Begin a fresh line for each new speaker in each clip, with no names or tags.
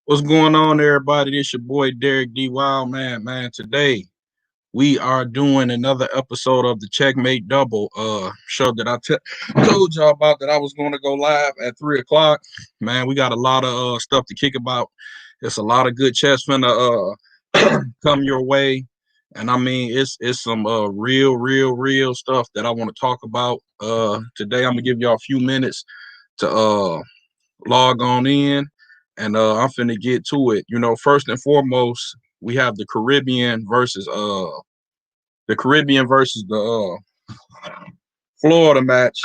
What's going on, everybody? This your boy Derek D. Wild Man. Today we are doing another episode of the Checkmate Double show that told y'all about that I was going to go live at 3 o'clock. Man, we got a lot of stuff to kick about. It's a lot of good chess finna come your way, and I mean it's some real stuff that I want to talk about. Today I'm gonna give y'all a few minutes to log on in, and I'm finna get to it. First and foremost, we have the Florida match.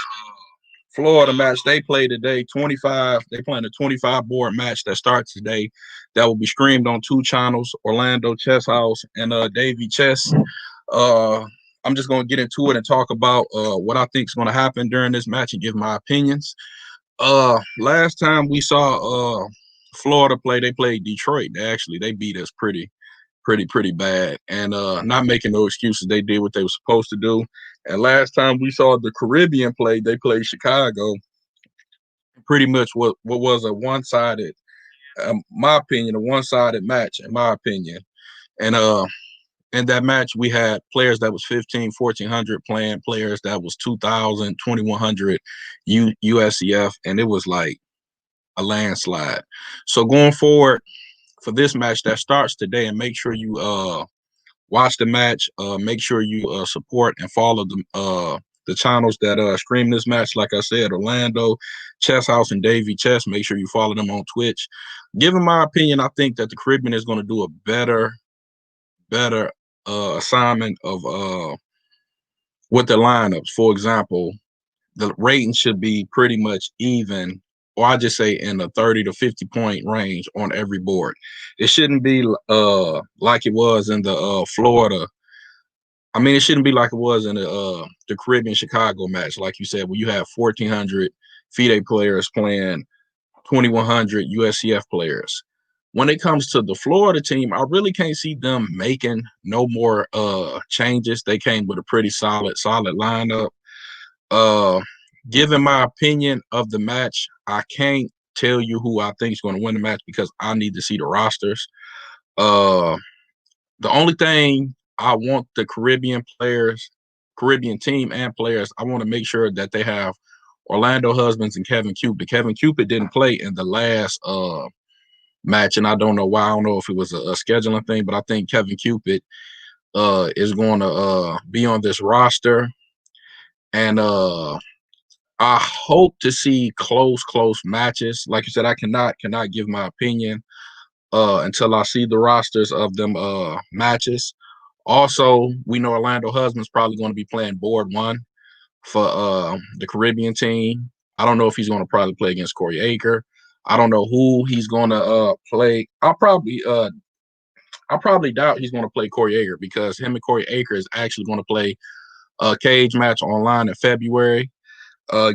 Florida match they play today. 25. They playing a 25 board match that starts today. That will be streamed on two channels: Orlando Chess House and Davy Chess. Uh, I'm just gonna get into it and talk about what I think is gonna happen during this match and give my opinions. Last time we saw Florida play, they played Detroit. They beat us pretty bad. And not making no excuses, they did what they were supposed to do. And last time we saw the Caribbean play, they played Chicago. Pretty much what was a one-sided, my opinion, a one-sided match, in my opinion. And in that match, we had players that was 1,400 playing, players that was 2,000, 2,100 USCF, and it was like a landslide. So going forward for this match that starts today, and make sure you watch the match. Make sure you support and follow the channels that stream this match. Like I said, Orlando Chess House and Davy Chess. Make sure you follow them on Twitch. Given my opinion, I think that the Caribbean is going to do a better assignment of with the lineups. For example, the rating should be pretty much even, or I just say in the 30 to 50 point range on every board. It shouldn't be like it was in the Florida. I mean, it shouldn't be like it was in the Caribbean Chicago match, like you said, where you have 1,400 FIDE players playing 2,100 USCF players. When it comes to the Florida team, I really can't see them making no more changes. They came with a pretty solid lineup. Given my opinion of the match, I can't tell you who I think is going to win the match because I need to see the rosters. The only thing I want the Caribbean team and players, I want to make sure that they have Orlando Husbands and Kevin Cupid. Kevin Cupid didn't play in the last match, and I don't know why. I don't know if it was a scheduling thing, but I think Kevin Cupid is going to be on this roster. And I hope to see close matches. Like you said, I cannot give my opinion until I see the rosters of them matches. Also, we know Orlando Husband's probably going to be playing board one for the Caribbean team. I don't know if he's going to probably play against Corey Acor. I don't know who he's going to play. I'll probably doubt he's going to play Corey Acor because him and Corey Acor is actually going to play a cage match online in February.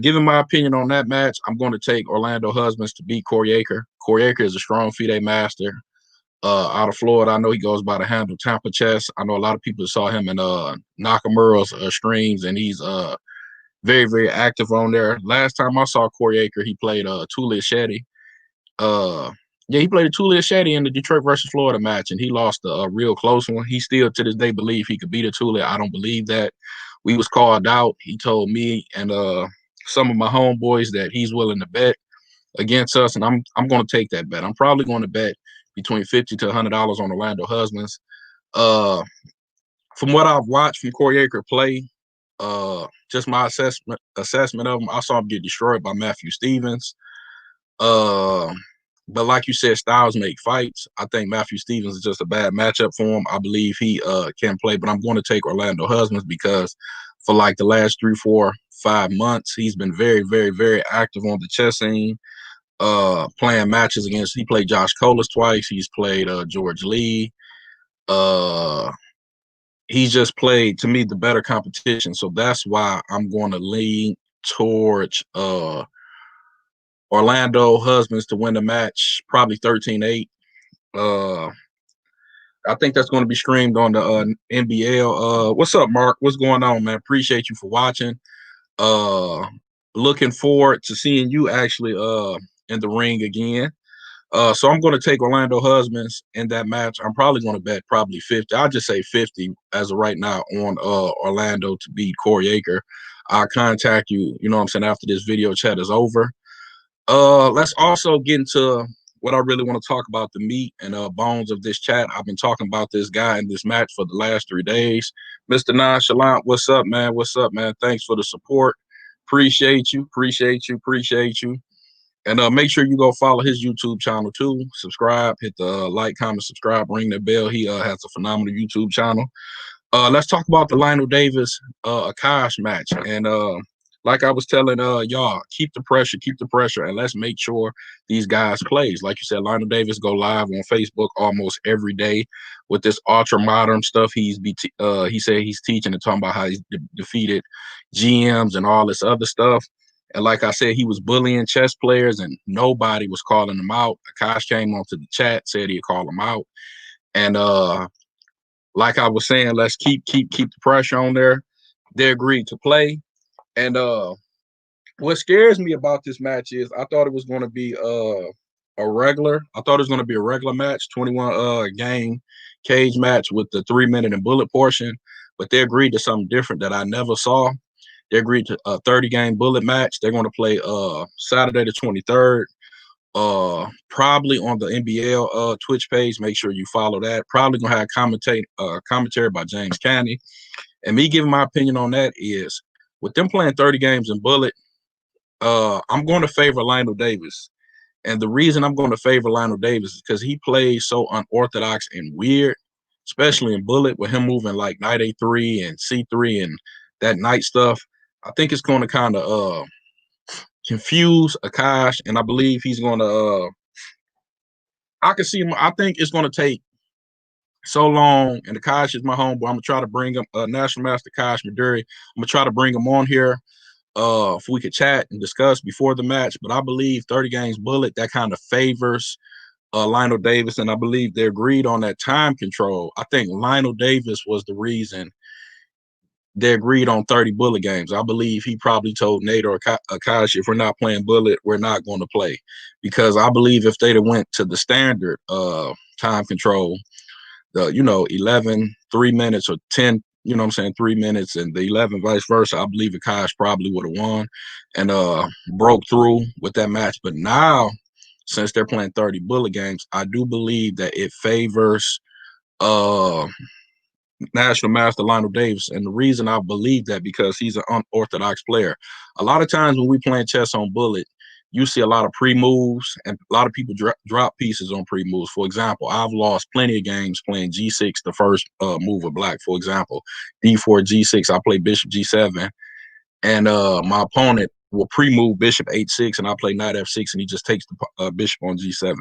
Given my opinion on that match, I'm going to take Orlando Husbands to beat Corey Acor. Corey Acor is a strong FIDE master out of Florida. I know he goes by the handle Tampa Chess. I know a lot of people saw him in Nakamura's streams, and he's very active on there. Last time I saw Corey Acor, he played Tulia Shetty. He played Tulia Shetty in the Detroit versus Florida match, and he lost a real close one. He still, to this day, believe he could beat a Tulia. I don't believe that. We was called out. He told me and some of my homeboys that he's willing to bet against us, and I'm going to take that bet. I'm probably going to bet between $50 to $100 on Orlando Husbands. From what I've watched from Corey Acor play, just my assessment of him, I saw him get destroyed by Matthew Stevens. But like you said, styles make fights. I think Matthew Stevens is just a bad matchup for him. I believe he can play, but I'm going to take Orlando Husbands because for like the last 3, 4, 5 months, he's been very active on the chess scene, playing matches against. He played Josh Colas twice. He's played George Lee. He's just played, to me, the better competition. So that's why I'm going to lean towards Orlando Husbands to win the match, probably 13-8. I think that's going to be streamed on the NBL. What's up, Mark? What's going on, man? Appreciate you for watching. Looking forward to seeing you actually in the ring again. So I'm going to take Orlando Husbands in that match. I'm probably going to bet probably 50. I'll just say 50 as of right now on Orlando to beat Corey Acor. I'll contact you, you know what I'm saying, after this video chat is over. Let's also get into what I really want to talk about, the meat and bones of this chat. I've been talking about this guy in this match for the last 3 days. Mr. Nonchalant, what's up, man? What's up, man? Thanks for the support. Appreciate you. And make sure you go follow his YouTube channel too. Subscribe, hit the like, comment, subscribe, ring the bell. He has a phenomenal YouTube channel. Let's talk about the Lionel Davis Akash match. And like I was telling y'all, keep the pressure, and let's make sure these guys plays. Like you said, Lionel Davis go live on Facebook almost every day with this ultra modern stuff. He said he's teaching and talking about how he's defeated GMs and all this other stuff. And like I said, he was bullying chess players and nobody was calling him out. Akash came onto the chat, said he'd call him out. And like I was saying, let's keep the pressure on there. They agreed to play. And what scares me about this match is I thought it was going to be a regular match, 21 game cage match with the 3-minute and bullet portion. But they agreed to something different that I never saw. They agreed to a 30-game bullet match. They're going to play Saturday the 23rd, probably on the NBL Twitch page. Make sure you follow that. Probably going to have commentary by James Canny. And me giving my opinion on that is, with them playing 30 games in bullet, I'm going to favor Lionel Davis. And the reason I'm going to favor Lionel Davis is because he plays so unorthodox and weird, especially in bullet, with him moving like knight A3 and C3 and that knight stuff. I think it's going to kind of confuse Akash, and I believe he's going to I can see him. I think it's going to take so long, and Akash is my homeboy. I'm going to try to bring him, National Master Akash Maduri. I'm going to try to bring him on here if we could chat and discuss before the match. But I believe 30 games bullet, that kind of favors Lionel Davis, and I believe they agreed on that time control. I think Lionel Davis was the reason they agreed on 30 bullet games. I believe he probably told Nate or Akash, if we're not playing bullet, we're not going to play. Because I believe if they'd have went to the standard time control, 11, 3 minutes, or 10, 3 minutes, and the 11 vice versa, I believe Akash probably would have won and broke through with that match. But now, since they're playing 30 bullet games, I do believe that it favors National Master Lionel Davis. And the reason I believe that, because he's an unorthodox player. A lot of times when we playing chess on bullet, you see a lot of pre-moves, and a lot of people drop pieces on pre-moves. For example, I've lost plenty of games playing G6, the first move of black. For example, D4, G6, I play Bishop G7, and my opponent will pre-move Bishop H6, and I play Knight F6, and he just takes the Bishop on G7.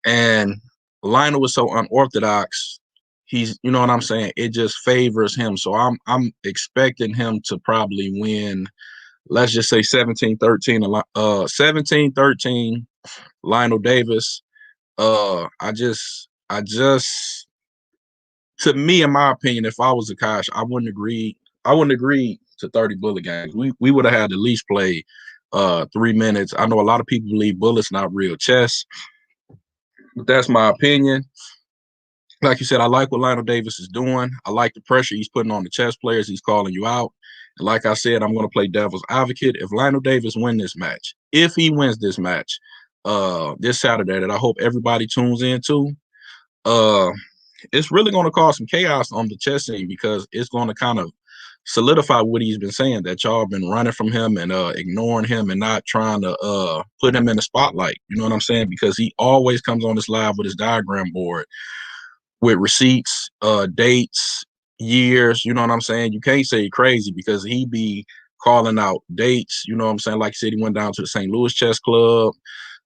And Lionel was so unorthodox. He's, you know what I'm saying? It just favors him. So I'm expecting him to probably win, let's just say 17-13, 17-13 Lionel Davis. I just, to me, in my opinion, if I was Akash, I wouldn't agree to 30 bullet games. We would have had to at least play 3 minutes. I know a lot of people believe bullet's not real chess, but that's my opinion. Like you said, I like what Lionel Davis is doing. I like the pressure he's putting on the chess players. He's calling you out. And like I said, I'm going to play devil's advocate. If Lionel Davis wins this match, if he wins this match this Saturday, that I hope everybody tunes in to, it's really going to cause some chaos on the chess scene, because it's going to kind of solidify what he's been saying, that y'all have been running from him and ignoring him and not trying to put him in the spotlight. You know what I'm saying? Because he always comes on this live with his diagram board with receipts, dates, years. You know what I'm saying? You can't say crazy, because he be calling out dates. You know what I'm saying? Like he said, he went down to the St. Louis Chess Club,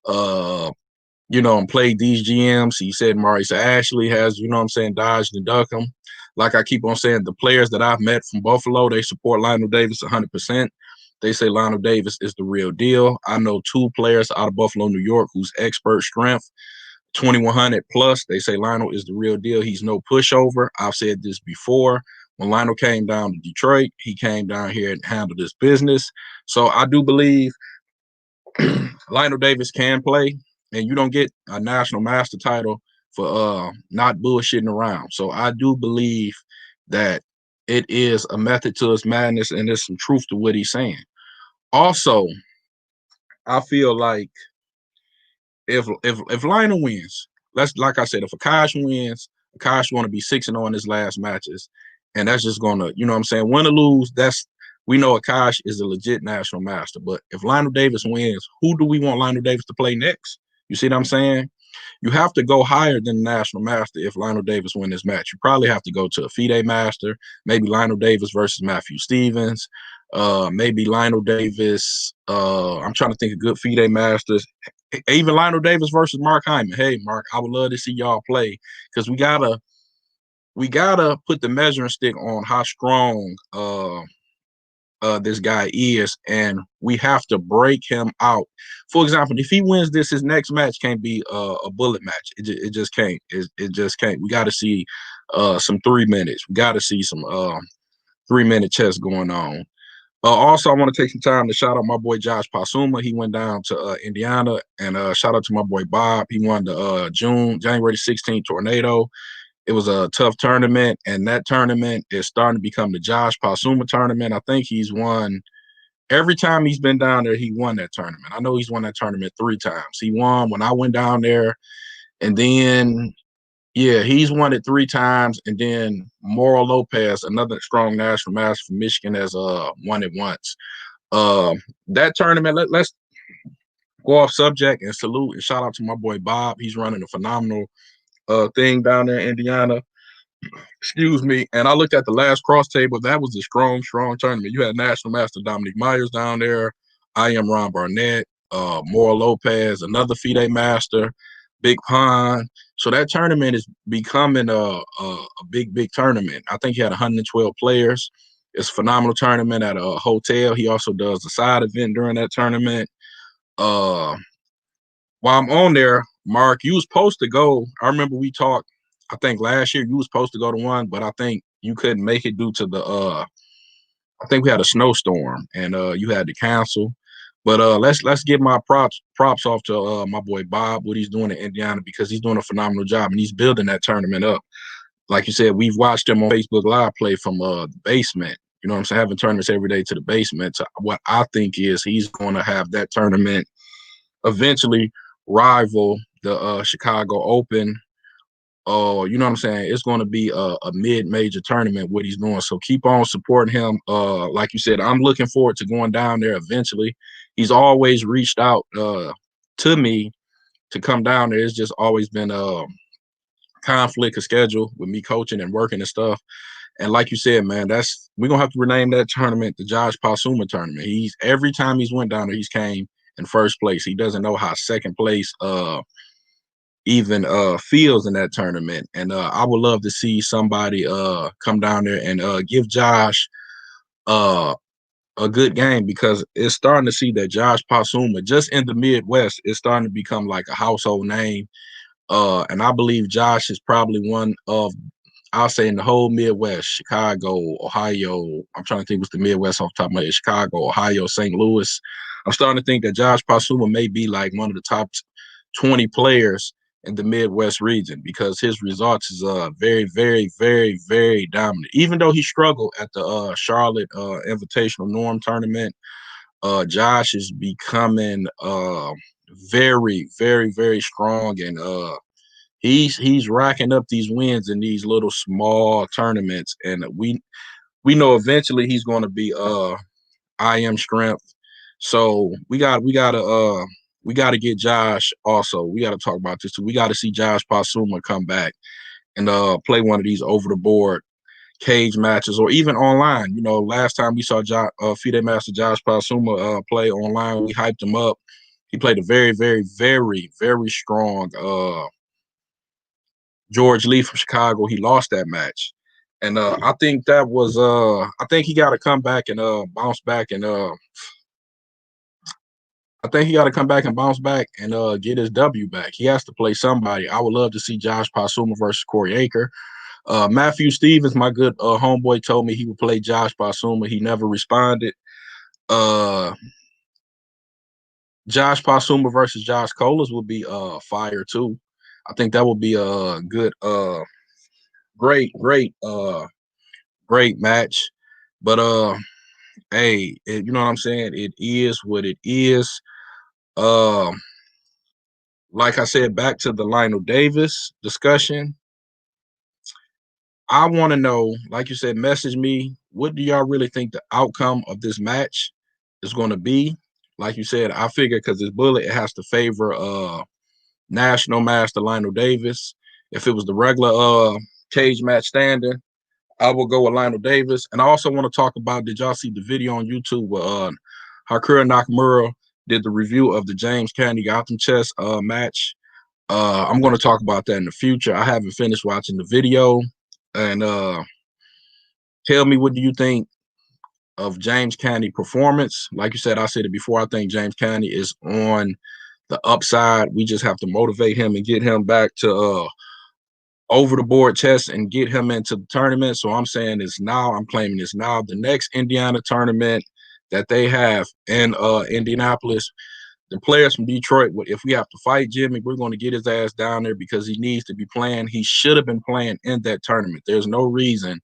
and played these GMs. He said Maurice Ashley has, you know what I'm saying, dodged and ducked him. Like I keep on saying, the players that I've met from Buffalo, they support Lionel Davis 100%. They say Lionel Davis is the real deal. I know 2 players out of Buffalo, New York, who's expert strength, 2100 plus. They say Lionel is the real deal. He's no pushover. I've said this before. When Lionel came down to Detroit, he came down here and handled his business. So I do believe Lionel Davis can play. and you don't get a national master title for not bullshitting around. So I do believe that it is a method to his madness, and there's some truth to what he's saying. Also, I feel like if Lionel wins, like I said, if Akash wins, Akash want to be 6-0 in his last matches, and that's just gonna, you know what I'm saying, win or lose. We know Akash is a legit national master, but if Lionel Davis wins, who do we want Lionel Davis to play next? You see what I'm saying? You have to go higher than the national master if Lionel Davis win this match. You probably have to go to a FIDE master, maybe Lionel Davis versus Matthew Stevens, maybe Lionel Davis. I'm trying to think of good FIDE masters. Even Lionel Davis versus Mark Hyman. Hey, Mark, I would love to see y'all play because we gotta put the measuring stick on how strong this guy is, and we have to break him out. For example, if he wins this, his next match can't be a bullet match. It just can't. It just can't. We got to see some 3 minutes. We got to see some 3-minute chess going on. Also, I want to take some time to shout out my boy Josh Pasuma. He went down to Indiana, and shout out to my boy Bob. He won the January 16th tornado. It was a tough tournament, and that tournament is starting to become the Josh Pasuma tournament. I think he's won every time he's been down there. He won that tournament. I know he's won that tournament 3 times. He won when I went down there, and then he's won it 3 times, and then Moro Lopez, another strong national master from Michigan, has won it once. That tournament, let's go off subject and salute and shout out to my boy Bob. He's running a phenomenal thing down there in Indiana. Excuse me. And I looked at the last cross table. That was a strong tournament. You had National Master Dominic Myers down there. I am Ron Barnett, Moro Lopez, another FIDE Master, Big Pond. So that tournament is becoming a big tournament. I think he had 112 players. It's a phenomenal tournament at a hotel. He also does a side event during that tournament. While I'm on there, Mark, you was supposed to go. I remember we talked, I think last year you was supposed to go to one, but I think you couldn't make it due to the I think we had a snowstorm and you had to cancel. But let's give my props off to my boy Bob, what he's doing in Indiana, because he's doing a phenomenal job and he's building that tournament up. Like you said, we've watched him on Facebook Live play from the basement. You know what I'm saying? Having tournaments every day to the basement. To what I think is he's going to have that tournament eventually rival the Chicago Open. You know what I'm saying? It's going to be a mid-major tournament, what he's doing. So keep on supporting him. Like you said, I'm looking forward to going down there eventually. He's always reached out to me to come down there. It's just always been a conflict of schedule with me coaching and working and stuff. And like you said, man, we're going to have to rename that tournament the Josh Pasuma tournament. Every time he's went down there, he's came in first place. He doesn't know how second place even feels in that tournament. And I would love to see somebody come down there and give Josh a good game, because it's starting to see that Josh Pasuma, just in the Midwest, is starting to become like a household name. And I believe Josh is probably one of, I'll say, in the whole Midwest, Chicago, Ohio. I'm trying to think what's the Midwest off the top of my head. Chicago, Ohio, St. Louis. I'm starting to think that Josh Pasuma may be like one of the top 20 players in the Midwest region, because his results is very, very, very, very dominant. Even though he struggled at the Charlotte Invitational Norm tournament, Josh is becoming very, very, very strong, and he's racking up these wins in these little small tournaments, and we know eventually he's going to be I am strength. So we got to get Josh also. We got to talk about this too. We got to see Josh Pasuma come back and play one of these over the board cage matches, or even online. You know, last time we saw FIDE Master Josh Pasuma play online, we hyped him up. He played a very, very, very, very strong George Lee from Chicago. He lost that match. And I think that was I think he got to come back and bounce back, and I think he got to come back and bounce back and get his W back. He has to play somebody. I would love to see Josh Pasuma versus Corey Acor. Matthew Stevens, my good homeboy, told me he would play Josh Pasuma. He never responded. Josh Pasuma versus Josh Colas would be fire too. I think that would be a good great match. But hey, you know what I'm saying? It is what it is. Um, like I said, back to the Lionel Davis discussion. I want to know, like you said, message me. What do y'all really think the outcome of this match is going to be? Like you said, I figure because this bullet, it has to favor national master Lionel Davis. If it was the regular cage match standing, I will go with Lionel Davis. And I also want to talk about, did y'all see the video on YouTube where Hakura Nakamura did the review of the James Candy Gotham chess match? I'm going to talk about that in the future. I haven't finished watching the video. And tell me, what do you think of James Candy performance? Like you said, I said it before, I think James Candy is on the upside. We just have to motivate him and get him back to over the board chess and get him into the tournament. So I'm saying it's now. I'm claiming it's now. The next Indiana tournament that they have in Indianapolis, the players from Detroit, if we have to fight Jimmy, we're going to get his ass down there because he needs to be playing. He should have been playing in that tournament. There's no reason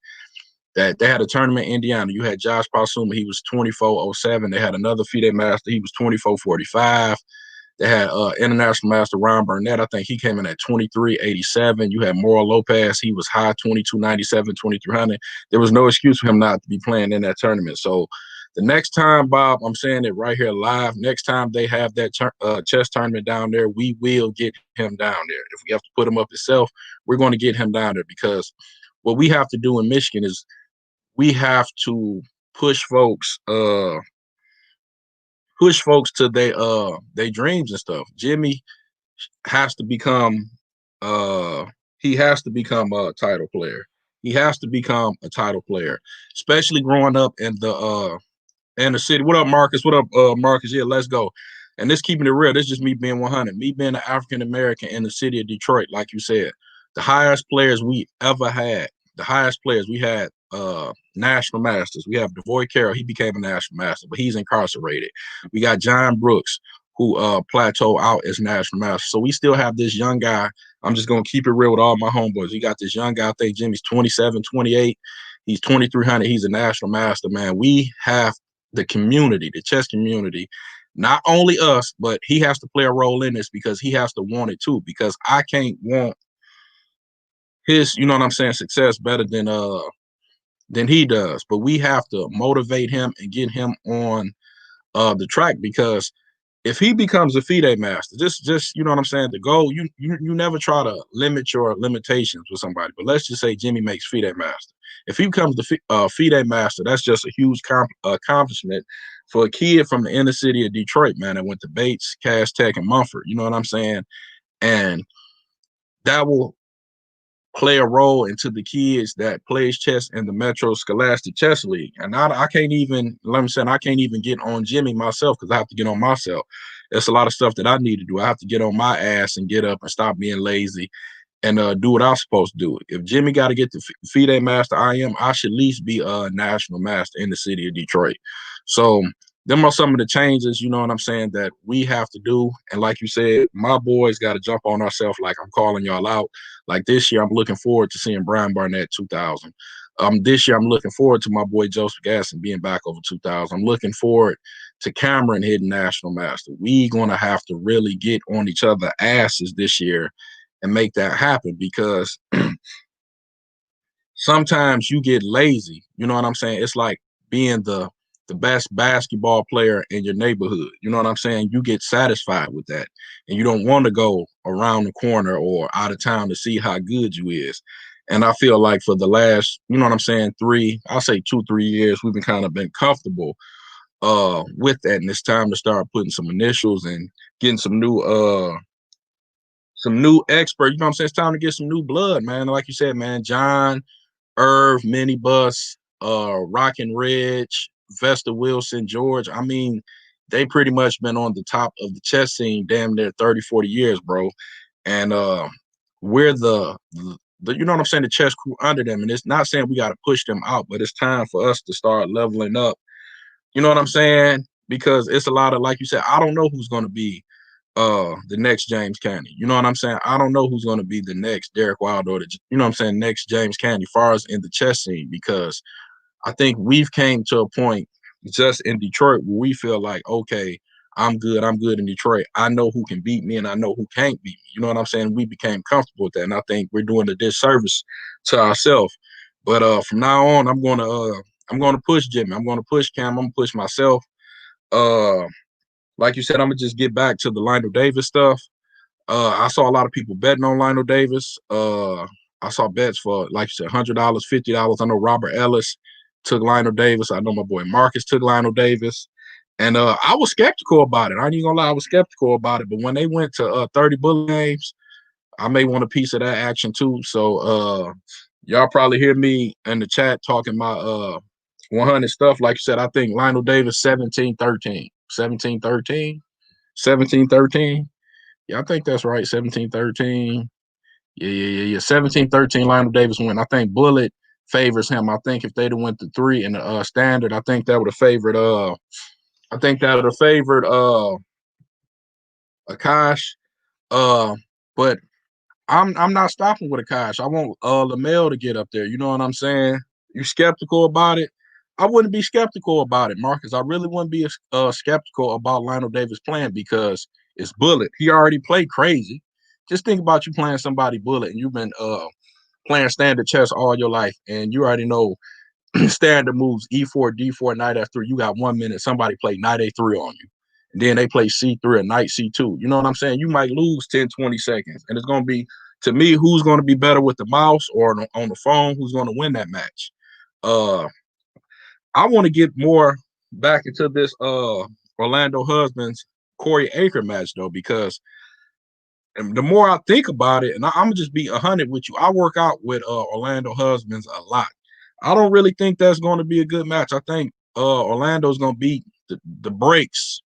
that they had a tournament in Indiana. You had Josh Pasuma, he was 24.07. They had another FIDE master, he was 24.45. They had international master Ron Burnett. I think he came in at 23.87. You had Mauro Lopez. He was high 22.97, 2300. There was no excuse for him not to be playing in that tournament. So the next time, Bob, I'm saying it right here live, next time they have that chess tournament down there, we will get him down there. If we have to put him up itself, we're going to get him down there because what we have to do in Michigan is we have to push folks to their dreams and stuff. Jimmy has to become he has to become a title player. He has to become a title player, especially growing up in the city. What up, Marcus? What up, Marcus? Yeah, let's go. And this keeping it real. This is just me being 100. Me being an African American in the city of Detroit, like you said, the highest players we ever had. The highest players we had. National masters. We have DeVoy Carroll. He became a national master, but he's incarcerated. We got John Brooks, who plateaued out as national master. So we still have this young guy. I'm just going to keep it real with all my homeboys. We got this young guy. I think Jimmy's 27, 28. He's 2,300. He's a national master, man. We have the community, the chess community, not only us, but he has to play a role in this because he has to want it too, because I can't want his, you know what I'm saying, success better than he does. But we have to motivate him and get him on the track, because if he becomes a FIDE master, just you know what I'm saying, the goal, you never try to limit your limitations with somebody. But let's just say Jimmy makes FIDE master. If he becomes the FIDE master, that's just a huge accomplishment for a kid from the inner city of Detroit, man, that went to Bates, Cass Tech, and Mumford. You know what I'm saying? And that will play a role into the kids that plays chess in the Metro Scholastic Chess League. And I can't even, let me say, I can't even get on Jimmy myself because I have to get on myself. There's a lot of stuff that I need to do. I have to get on my ass and get up and stop being lazy and do what I'm supposed to do. If Jimmy got to get the FIDE master I should at least be a national master in the city of Detroit. So them are some of the changes, you know what I'm saying, that we have to do. And like you said, my boys got to jump on ourselves, like I'm calling y'all out. Like this year, I'm looking forward to seeing Brian Barnett 2000. This year, I'm looking forward to my boy Joseph Gasson being back over 2000. I'm looking forward to Cameron hitting national master. We going to have to really get on each other's asses this year and make that happen, because sometimes you get lazy. You know what I'm saying? It's like being the best basketball player in your neighborhood. You know what I'm saying? You get satisfied with that, and you don't want to go around the corner or out of town to see how good you is. And I feel like for the last, you know what I'm saying, 3 years, we've been comfortable with that. And it's time to start putting some initials and getting some new experts. You know what I'm saying? It's time to get some new blood, man. Like you said, man, John, Irv, Minibus, Rockin' Ridge, Vesta Wilson, George. I mean, they pretty much been on the top of the chess scene damn near 30, 40 years, bro. And we're the you know what I'm saying, the chess crew under them. And it's not saying we got to push them out, but it's time for us to start leveling up. You know what I'm saying? because it's a lot of, like you said, I don't know who's going to be the next James Candy. You know what I'm saying? I don't know who's going to be the next Derek Wilder or you know what I'm saying, next James Candy, far as in the chess scene, because I think we've came to a point just in Detroit where we feel like, okay, I'm good in Detroit. I know who can beat me and I know who can't beat me. You know what I'm saying? We became comfortable with that. And I think we're doing a disservice to ourselves. But from now on, I'm gonna push Jimmy. I'm gonna push Cam. I'm gonna push myself. Uh like you said, I'm gonna just get back to the Lionel Davis stuff. I saw a lot of people betting on Lionel Davis. I saw bets for, like you said, $100, $50. I know Robert Ellis took Lionel Davis. I know my boy Marcus took Lionel Davis. And I was skeptical about it. I ain't gonna lie, I was skeptical about it. But when they went to 30 bullet games, I may want a piece of that action too. So y'all probably hear me in the chat talking my 100 stuff. Like you said, I think Lionel Davis 17-13. 17-13? 17-13? Yeah, I think that's right. 17-13. Yeah. 17-13, Lionel Davis win. I think Bullet favors him. I think if they'd have went to 3 in the standard, I think that would have favored Akash. But I'm not stopping with Akash. I want LaMelo to get up there. You know what I'm saying? You skeptical about it? I wouldn't be skeptical about it, Marcus. I really wouldn't be skeptical about Lionel Davis playing because it's Bullet. He already played crazy. Just think about you playing somebody Bullet and you've been playing standard chess all your life and you already know standard moves E4, D4, knight F3. You got 1 minute. Somebody play knight A3 on you. And then they play C3 or knight C2. You know what I'm saying? You might lose 10, 20 seconds. And it's going to be, to me, who's going to be better with the mouse or on the phone, who's going to win that match. I want to get more back into this Orlando Husbands Corey Acor match, though, because the more I think about it, and I'm going to just be 100 with you, I work out with Orlando Husbands a lot. I don't really think that's going to be a good match. I think Orlando's going to beat the brakes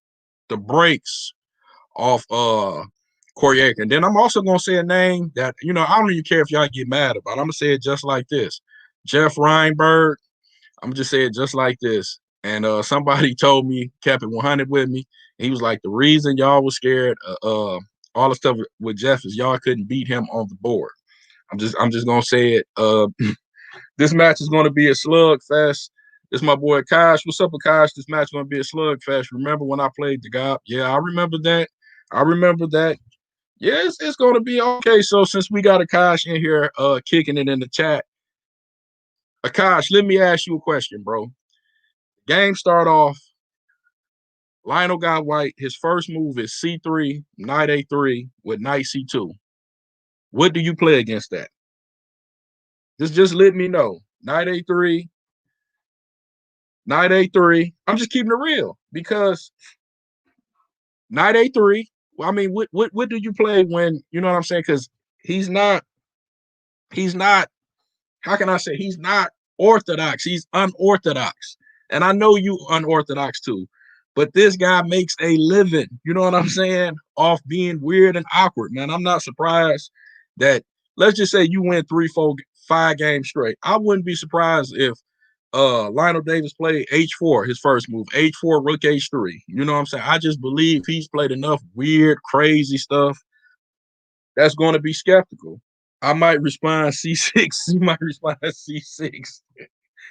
off Corey Acor. And then I'm also going to say a name that, you know, I don't even care if y'all get mad about. I'm going to say it just like this. Jeff Reinberg. I'm going to just say it just like this. And somebody told me, kept it 100 with me. He was like, the reason y'all was scared all the stuff with Jeff is y'all couldn't beat him on the board. I'm just going to say it. This match is going to be a slugfest. It's my boy Akash. What's up, Akash? This match is going to be a slugfest. Remember when I played the guy? Yeah, I remember that. Yeah, it's going to be okay. So since we got Akash in here kicking it in the chat, Akash, let me ask you a question, bro. Game start off. Lionel got white. His first move is C3, knight A3 with knight C2. What do you play against that? Just let me know. Knight A3. Knight A3. I'm just keeping it real because knight A3. Well, I mean, what do you play when, you know what I'm saying? Because he's not, how can I say, he's not orthodox. He's unorthodox. And I know you unorthodox too. But this guy makes a living, you know what I'm saying, off being weird and awkward, man. I'm not surprised that, let's just say you win 3, 4, 5 games straight. I wouldn't be surprised if Lionel Davis played H4, his first move, H4, rook H3. You know what I'm saying? I just believe he's played enough weird, crazy stuff that's going to be skeptical. I might respond C6. You might respond C6.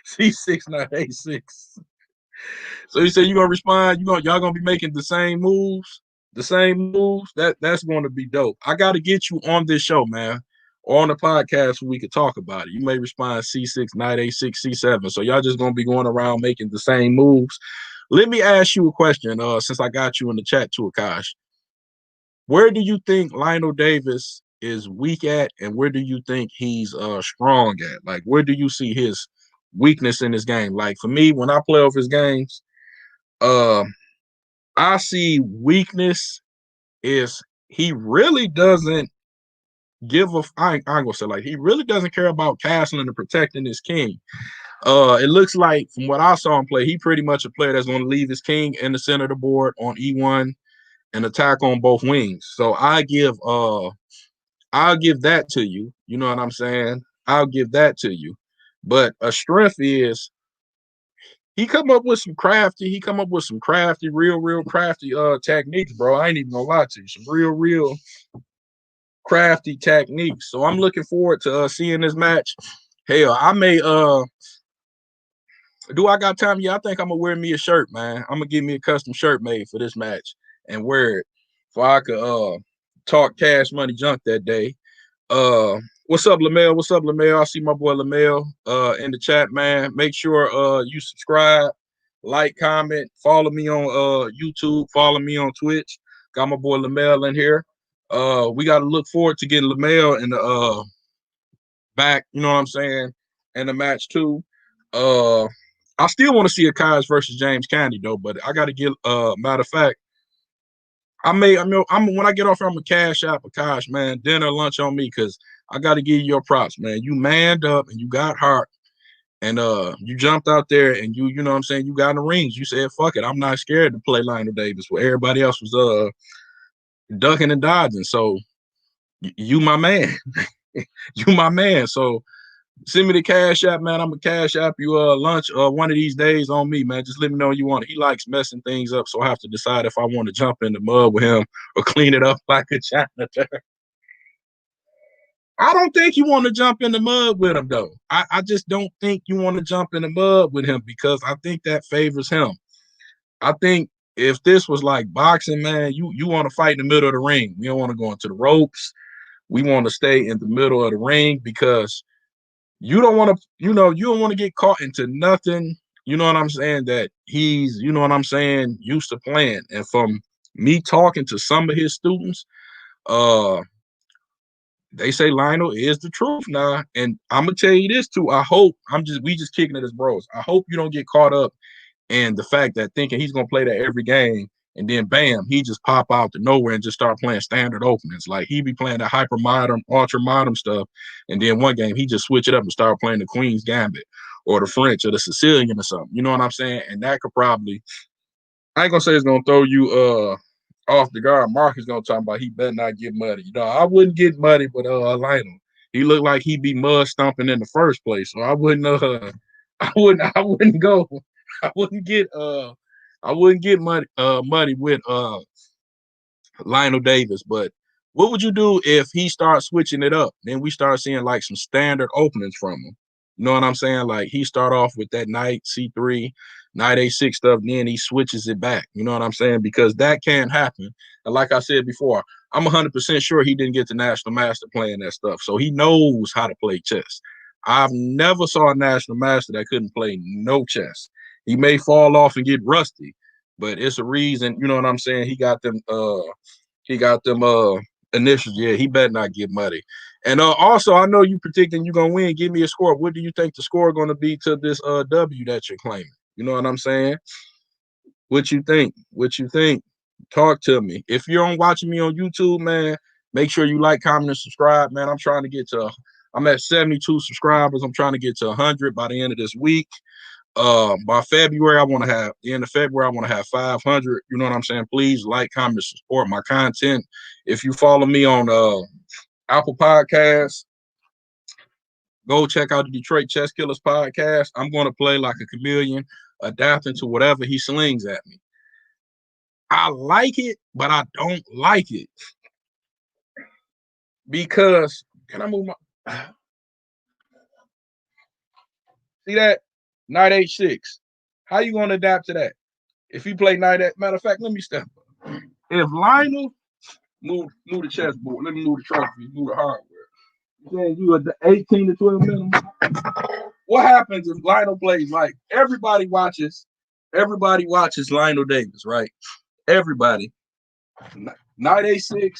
C6, not A6. So you say you're gonna respond, y'all gonna be making the same moves? The same moves? That's gonna be dope. I gotta get you on this show, man. Or on the podcast where we could talk about it. You may respond C6, knight A6, C7. So y'all just gonna be going around making the same moves. Let me ask you a question, since I got you in the chat too, Akash. Where do you think Lionel Davis is weak at, and where do you think he's strong at? Like, where do you see his weakness in his game? Like, for me, when I play off his games, I see weakness is he really doesn't give a. I ain't gonna say like he really doesn't care about castling and protecting his king. It looks like from what I saw him play, he pretty much a player that's going to leave his king in the center of the board on E1 and attack on both wings. So I'll give that to you. You know what I'm saying? I'll give that to you. But a strength is he come up with some crafty, real crafty techniques, bro. I ain't even gonna lie to you. Some real crafty techniques. So I'm looking forward to seeing this match. Hell, I may do I got time? Yeah, I think I'm gonna wear me a shirt, man. I'm gonna get me a custom shirt made for this match and wear it so I could talk cash money junk that day. What's up, Lamel? What's up, Lamel? I see my boy Lamel in the chat, man. Make sure you subscribe, like, comment, follow me on YouTube, follow me on Twitch. Got my boy Lamel in here. We gotta look forward to getting Lamel in the back, you know what I'm saying, in the match too. I still want to see Akash versus James Candy though, but I gotta get matter of fact. I'm when I get off, I'm a cash out Akash, man. Dinner, lunch on me, because I got to give you your props, man. You manned up and you got heart, and you jumped out there and you know what I'm saying, you got in the rings. You said, fuck it, I'm not scared to play Lionel Davis where everybody else was ducking and dodging. So you my man. You my man. So send me the cash app, man. I'm gonna cash app you lunch one of these days on me, man. Just let me know you want it. He likes messing things up, so I have to decide if I want to jump in the mud with him or clean it up like a janitor. I don't think you want to jump in the mud with him, though. I just don't think you want to jump in the mud with him because I think that favors him. I think if this was like boxing, man, you want to fight in the middle of the ring. We don't want to go into the ropes. We want to stay in the middle of the ring because you don't want to, you don't want to get caught into nothing, you know what I'm saying, that he's, you know what I'm saying, used to playing. And from me talking to some of his students, they say Lionel is the truth now. And I'm gonna tell you this too. We just kicking it as bros. I hope you don't get caught up in the fact that thinking he's gonna play that every game and then bam, he just pop out to nowhere and just start playing standard openings. Like he be playing that hyper modern, ultra modern stuff, and then one game he just switch it up and start playing the Queen's Gambit or the French or the Sicilian or something. You know what I'm saying? And that could probably, I ain't gonna say it's gonna throw you off the guard. Mark is gonna talk about he better not get muddy. You know, I wouldn't get muddy with Lionel. He looked like he'd be mud stomping in the first place. So I wouldn't I wouldn't go. I wouldn't get muddy with Lionel Davis. But what would you do if he starts switching it up? Then we start seeing like some standard openings from him. You know what I'm saying? Like he start off with that knight C3, knight A6 stuff, then he switches it back. You know what I'm saying? Because that can happen. And like I said before, I'm 100% sure he didn't get the national master playing that stuff. So he knows how to play chess. I've never saw a national master that couldn't play no chess. He may fall off and get rusty, but it's a reason, you know what I'm saying? He got them initials. Yeah, he better not get muddy. And also, I know you predicting you're gonna win. Give me a score. What do you think the score gonna be to this W that you're claiming? You know what I'm saying? What you think? What you think? Talk to me. If you're watching me on YouTube, man, make sure you like, comment, and subscribe, man. I'm at 72 subscribers. I'm trying to get to 100 by the end of this week. By February, the end of February, I want to have 500. You know what I'm saying? Please like, comment, support my content. If you follow me on Apple Podcasts, go check out the Detroit Chess Killers podcast. I'm going to play like a chameleon, adapting to whatever he slings at me. I like it, but I don't like it because can I move my? See that? Knight H6. How you going to adapt to that? If you play knight at, matter of fact, let me step up. If Lionel move the chessboard, let me move the trophy, move the hardware. Then you at the 18 to 12 minimum. What happens if Lionel plays like everybody watches Lionel Davis, right? Everybody. Knight A6,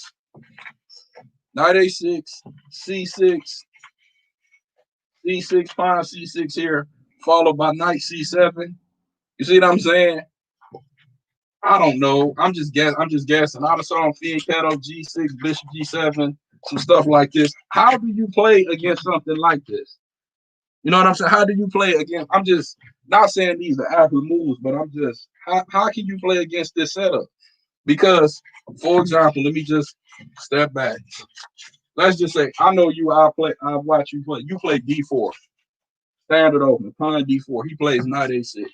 C6, C6, pawn C6 here, followed by knight C7. You see what I'm saying? I don't know. I'm just guessing. I saw on Fianchetto G6, Bishop G7, some stuff like this. How do you play against something like this? You know what I'm saying? How do you play against? I'm just not saying these are accurate moves, but I'm just how can you play against this setup? Because, for example, let me just step back. Let's just say I know you. I watch you play. You play D4, standard open, pawn D4. He plays knight A6.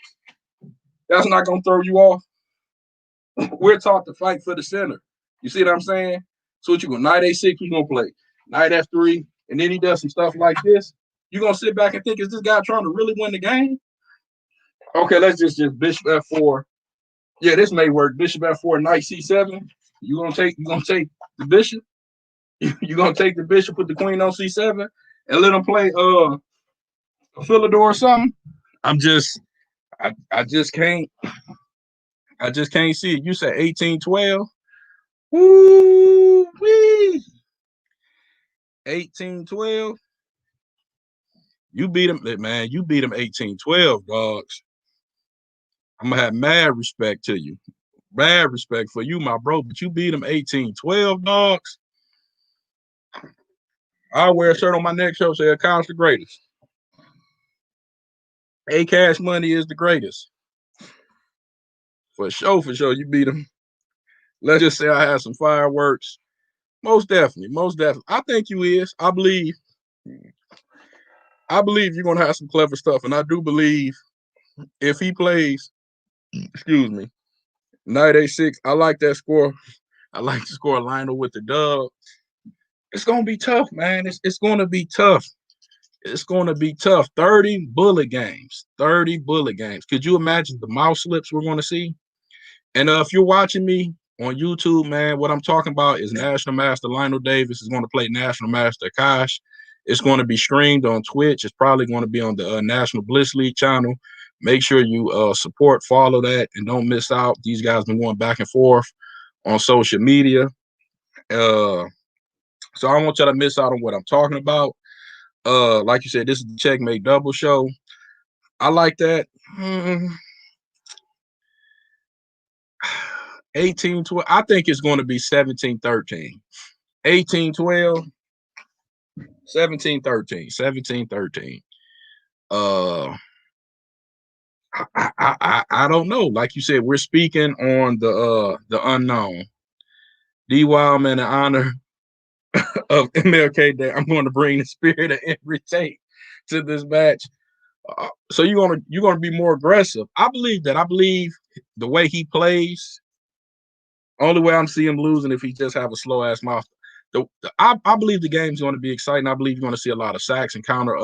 That's not gonna throw you off. We're taught to fight for the center. You see what I'm saying? So what you go? Knight A6, he's gonna play. Knight F3, and then he does some stuff like this. You're gonna sit back and think, is this guy trying to really win the game? Okay, let's just Bishop F4. Yeah, this may work. Bishop F4, Knight C7. You're gonna take the bishop. You're gonna take the bishop, put the queen on C7, and let him play a Philidor or something. I just can't see it. You said 18-12. Woo wee. 18-12. You beat him, man. You beat him 18-12, dogs. I'm gonna have mad respect to you. Mad respect for you, my bro. But you beat him 18-12, dogs. I'll wear a shirt on my next show say Akash the greatest. Cash Money is the greatest. For sure, you beat him. Let's just say I had some fireworks. Most definitely. I think you is. I believe you're gonna have some clever stuff, and I do believe if he plays, excuse me, Knight A6. I like that score. I like to score Lionel with the dub. It's gonna be tough, man. It's gonna be tough. It's gonna be tough. 30 bullet games. 30 bullet games. Could you imagine the mouse slips we're gonna see? And if you're watching me on YouTube, man, what I'm talking about is National Master Lionel Davis is going to play National Master Akash. It's going to be streamed on Twitch. It's probably going to be on the National Bliss League channel. Make sure you support, follow that, and don't miss out. These guys been going back and forth on social media. So I don't want y'all to miss out on what I'm talking about. Like you said, this is the Checkmate Double show. I like that. 18-12. I think it's going to be 17-13. 18-12. 17-13. 17-13. I don't know. Like you said, we're speaking on the unknown. D. Wildman, in honor of MLK Day, I'm going to bring the spirit of every take to this match. So you're gonna be more aggressive. I believe that. I believe the way he plays. Only way I'm seeing him losing if he just have a slow ass mouth. I believe the game's going to be exciting. I believe you're going to see a lot of sacks and counter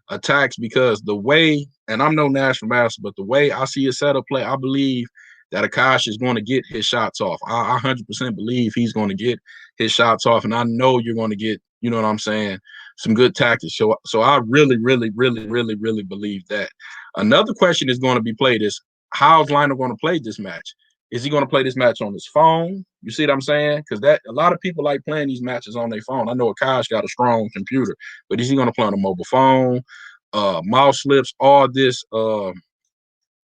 attacks because the way, and I'm no national master, but the way I see his setup play, I believe that Akash is going to get his shots off. I 100% believe he's going to get his shots off, and I know you're going to get, you know what I'm saying, some good tactics. So I really believe that. Another question is going to be played is, how's Lionel going to play this match? Is he going to play this match on his phone? You see what I'm saying? Because that a lot of people like playing these matches on their phone. I know Akash got a strong computer, but is he going to play on a mobile phone? Mouse slips, all this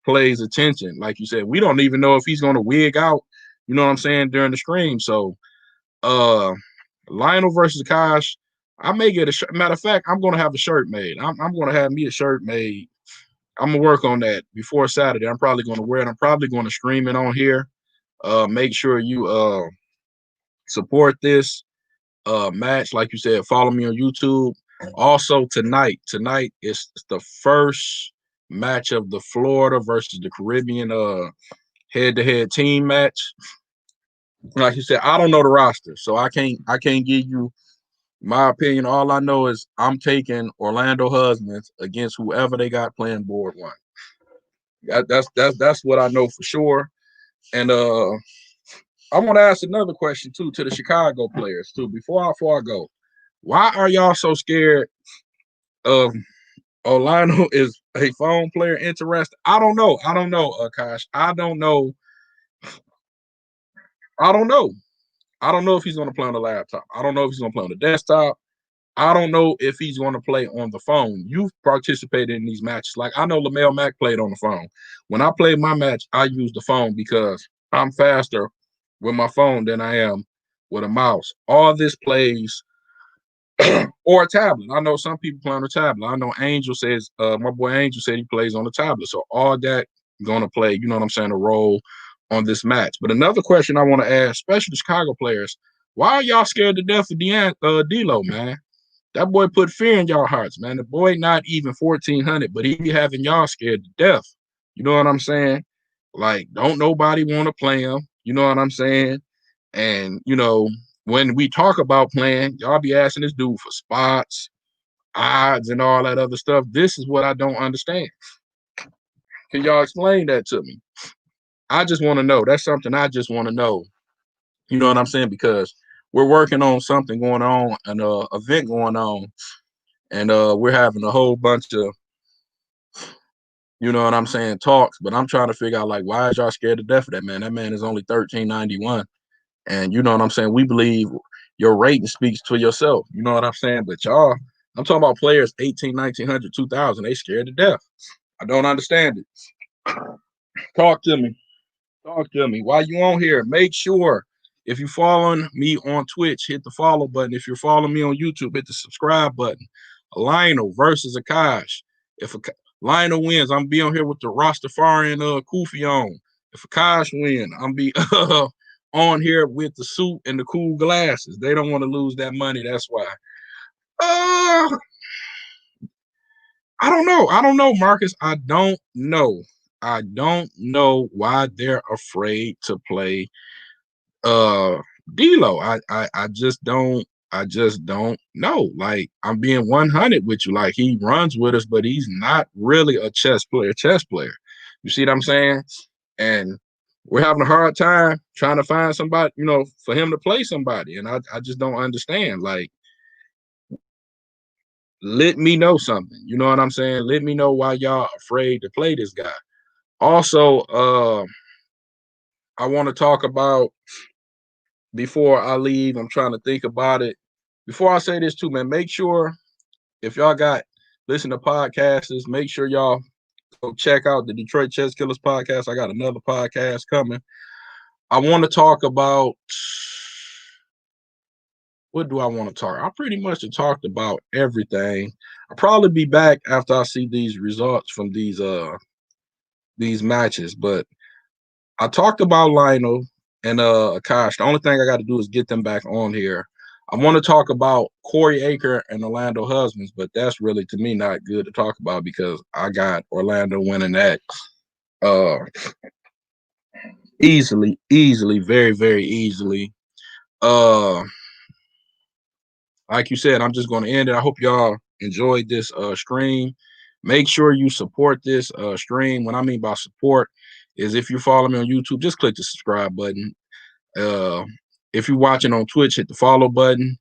plays attention. Like you said, we don't even know if he's going to wig out, you know what I'm saying, during the stream. So Lionel versus Akash, I may get a shirt. Matter of fact, I'm going to have a shirt made. I'm going to have me a shirt made. I'm gonna work on that before Saturday. I'm probably gonna wear it. I'm probably gonna stream it on here. Make sure you support this match. Like you said, follow me on YouTube. Also tonight is the first match of the Florida versus the Caribbean head-to-head team match. Like you said, I don't know the roster, so I can't give you my opinion. All I know is I'm taking Orlando Husbands against whoever they got playing board one. That's what I know for sure. And I want to ask another question too to the Chicago players too. Before I go, why are y'all so scared of Lionel is a phone player interested? I don't know, Akash. I don't know if he's going to play on the laptop. I don't know if he's going to play on the desktop. I don't know if he's going to play on the phone. You've participated in these matches. Like I know LaMelo Mack played on the phone. When I played my match, I used the phone because I'm faster with my phone than I am with a mouse. All this plays or a tablet. I know some people play on a tablet. I know Angel says, my boy Angel said he plays on the tablet. So all that going to play, you know what I'm saying, a role on this match. But another question I want to ask, especially the Chicago players, why are y'all scared to death of D'Lo, man? That boy put fear in y'all hearts, man. The boy not even 1,400, but he be having y'all scared to death. You know what I'm saying? Like, don't nobody want to play him. You know what I'm saying? And, when we talk about playing, y'all be asking this dude for spots, odds, and all that other stuff. This is what I don't understand. Can y'all explain that to me? I just want to know. That's something I just want to know. You know what I'm saying? Because we're working on something going on, an event going on, and we're having a whole bunch of, you know what I'm saying, talks. But I'm trying to figure out, like, why is y'all scared to death of that man? That man is only 1391. And you know what I'm saying? We believe your rating speaks to yourself. You know what I'm saying? But y'all, I'm talking about players 18, 1900, 2000. They scared to death. I don't understand it. Talk to me. Talk to me. While you on here, make sure if you're following me on Twitch, hit the follow button. If you're following me on YouTube, hit the subscribe button. Lionel versus Akash. If Lionel wins, I'm be on here with the Rastafarian Kufi on. If Akash win, I'm be on here with the suit and the cool glasses. They don't want to lose that money. That's why. I don't know. I don't know, Marcus. I don't know. I don't know why they're afraid to play D'Lo. I just don't know. Like, I'm being 100 with you. Like, he runs with us, but he's not really a chess player. You see what I'm saying? And we're having a hard time trying to find somebody, for him to play somebody. And I just don't understand. Like, let me know something. You know what I'm saying? Let me know why y'all afraid to play this guy. Also, I want to talk about, before I leave, I'm trying to think about it. Before I say this too, man, make sure if y'all listen to podcasts, make sure y'all go check out the Detroit Chess Killers podcast. I got another podcast coming. I want to talk about, what do I want to talk? I pretty much have talked about everything. I'll probably be back after I see these results from these matches, but I talked about Lionel and Akash. The only thing I got to do is get them back on here. I want to talk about Corey Acor and Orlando Husbands, but that's really, to me, not good to talk about because I got Orlando winning that easily, very, very easily. Like you said, I'm just going to end it. I hope y'all enjoyed this stream. Make sure you support this stream. What I mean by support is, if you follow me on YouTube, just click the subscribe button. If you're watching on Twitch, hit the follow button.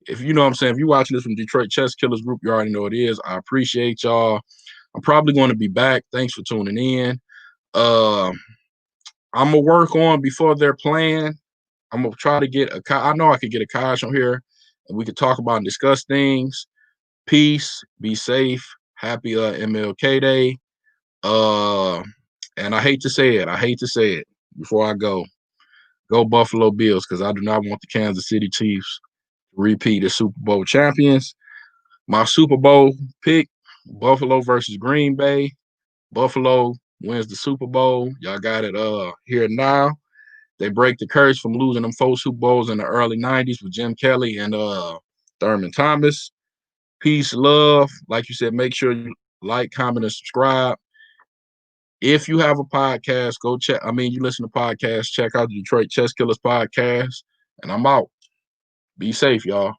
If you know what I'm saying, if you're watching this from Detroit Chess Killers Group, you already know what it is. I appreciate y'all. I'm probably going to be back. Thanks for tuning in. I'm going to work on, before they're playing, I'm going to try to get I know I could get Akash on here, and we could talk about and discuss things. Peace. Be safe. Happy MLK Day. And I hate to say it before I go. Go Buffalo Bills, because I do not want the Kansas City Chiefs to repeat as Super Bowl champions. My Super Bowl pick, Buffalo versus Green Bay. Buffalo wins the Super Bowl. Y'all got it here now. They break the curse from losing them 4 Super Bowls in the early 90s with Jim Kelly and Thurman Thomas. Peace, love. Like you said, make sure you like, comment, and subscribe. If you have a podcast, you listen to podcasts, check out the Detroit Chess Killers podcast. And I'm out. Be safe, y'all.